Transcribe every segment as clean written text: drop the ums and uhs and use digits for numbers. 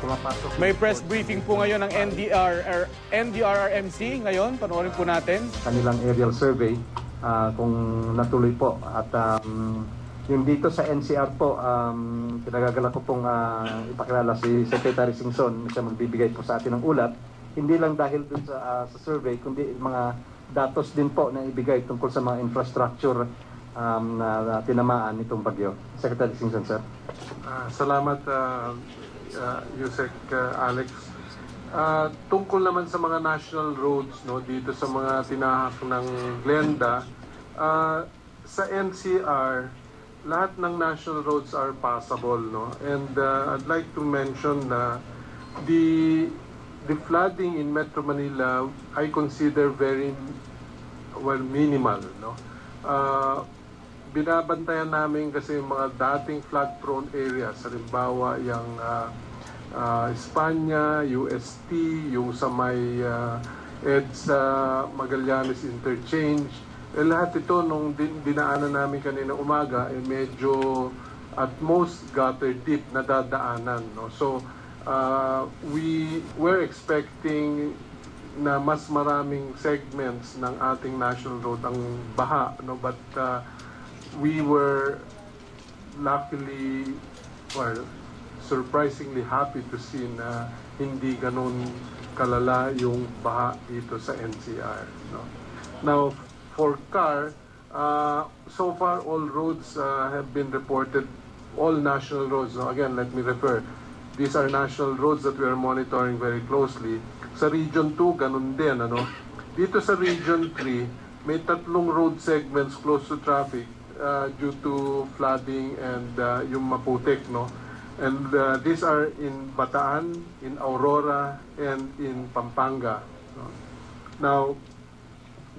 pumapasok. May press briefing po ngayon ng NDRRMC ngayon. Panoorin po natin. Kanilang aerial survey kung natuloy po. At yung dito sa NCR po, pinagagala ko pong ipakilala si Secretary Singson. Siya magbibigay po sa atin ng ulat. Hindi lang dahil dun sa survey, kundi mga datos din po na ibigay tungkol sa mga infrastructure na tinamaan nitong bagyo. Secretary Singson, sir. Salamat, Yusek Alex. Tungkol naman sa mga national roads, no, dito sa mga tinahak ng Glenda, sa NCR, lahat ng national roads are passable, no? And I'd like to mention na the flooding in Metro Manila I consider very minimal, no? Binabantayan namin kasi yung mga dating flood-prone areas, halimbawa yung Espanya, UST, yung sa may EDSA, Magallanes Interchange. Lahat ito nung dinaanan namin kanina umaga, medyo at most gutter deep na dadaanan. No? So, we were expecting na mas maraming segments ng ating national road ang baha. No? But we were luckily, surprisingly happy to see na hindi ganun kalala yung baha dito sa NCR. No? Now, for car, so far all roads have been reported, all national roads. No? Again, let me refer. These are national roads that we are monitoring very closely. Sa Region 2, ganun din. Ano? Dito sa Region 3, may 3 road segments close to traffic due to flooding and yung Maputek, no? And these are in Bataan, in Aurora, and in Pampanga. No? Now,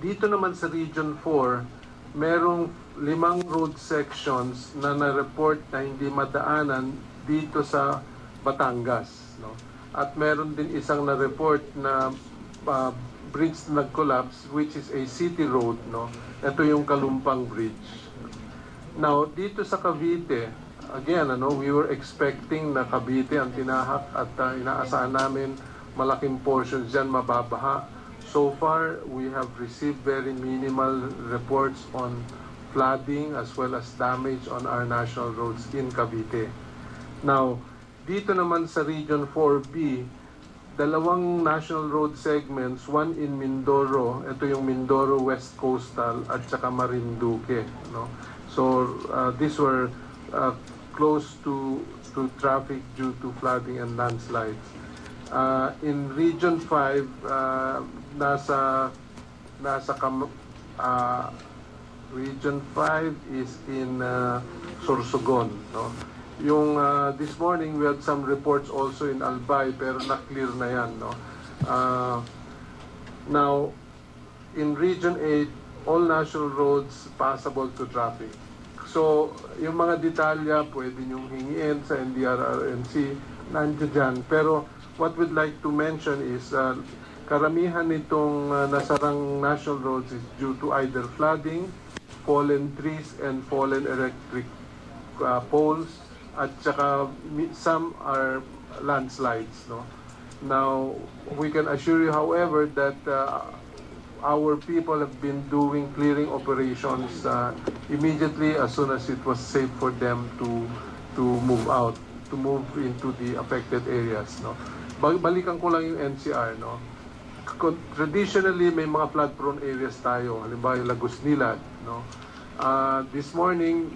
dito naman sa Region 4, merong 5 road sections na na-report na hindi madaanan dito sa Batangas. No? At meron din isang na-report na bridge na nag-collapse, which is a city road. No? Ito yung Kalumpang Bridge. Now, dito sa Cavite, again, we were expecting na Cavite ang tinahak at inaasahan namin malaking portions dyan mababaha. So far, we have received very minimal reports on flooding as well as damage on our national roads in Cavite. Now, dito naman sa Region 4B, 2 national road segments, one in Mindoro, ito yung Mindoro West Coastal at saka Marinduque. No? So, these were close to traffic due to flooding and landslides. In Region 5, Region 5 is in Sorsogon. No? Yung this morning we had some reports also in Albay pero na-clear na yan. No? Now, in Region 8, all national roads passable to traffic. So, yung mga detalya pwede niyong hingiin sa NDRRMC, nandiyan dyan. Pero what we'd like to mention is karamihan nitong nasarang national roads is due to either flooding, fallen trees, and fallen electric poles, at saka some are landslides. No? Now, we can assure you, however, that our people have been doing clearing operations immediately as soon as it was safe for them to move out, to move into the affected areas. No? Balikan ko lang yung NCR. No? Traditionally, may mga flood-prone areas tayo. Halimbawa, yung Lagos Nilad. No? This morning,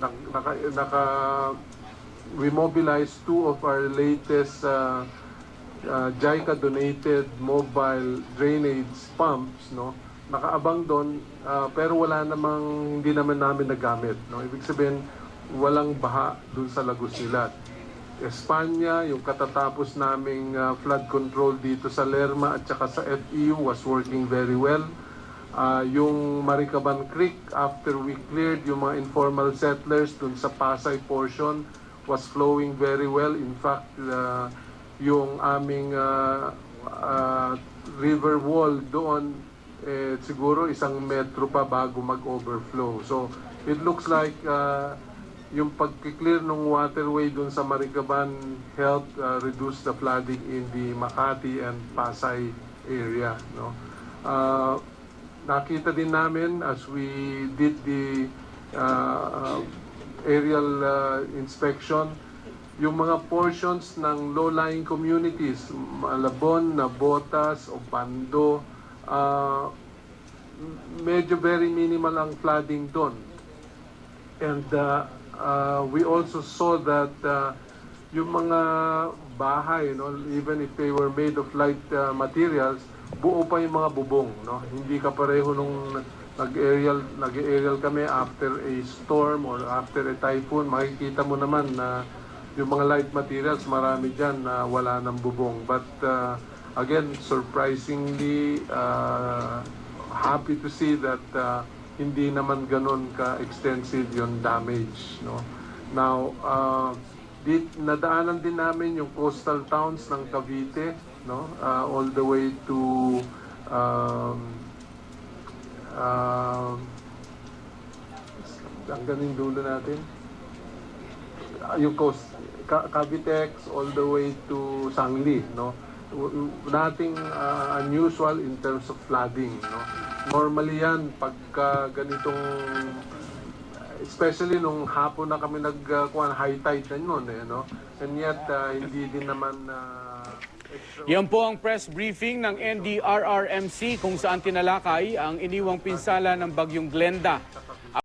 we mobilized 2 of our latest JICA-donated mobile drainage pumps. No? Nakaabang doon, pero hindi naman namin nagamit. No? Ibig sabihin, walang baha doon sa Lagos Nilad. Espanya, yung katatapos naming flood control dito sa Lerma at saka sa FEU was working very well. Yung Maricaban Creek, after we cleared yung mga informal settlers doon sa Pasay portion, was flowing very well. In fact, yung aming river wall doon, siguro 1 metro pa bago mag-overflow. So, it looks like yung pag-clear ng waterway dun sa Maricaban helped reduce the flooding in the Makati and Pasay area, no? Nakita din namin as we did the aerial inspection, yung mga portions ng low-lying communities, Malabon, Nabotas, Obando, medyo very minimal ang flooding doon. And we also saw that yung mga bahay, no, even if they were made of light materials, buo pa yung mga bubong, no? Hindi kapareho nung nag-aerial kami after a storm or after a typhoon. Makikita mo naman na yung mga light materials, marami dyan na wala ng bubong. But again, surprisingly happy to see that hindi naman ganun ka-extensive yung damage, no? Now, nadaanan din namin yung coastal towns ng Cavite, no? All the way to hanggang yung dulo natin. Yung coast, Cavitex all the way to Sangli, no? Nothing unusual in terms of flooding, no? Normally yan pagka ganitong, especially nung hapon na kami high tide na yun, no? And yet hindi din naman Yan po ang press briefing ng NDRRMC kung saan tinalakay ang iniwang pinsala ng bagyong Glenda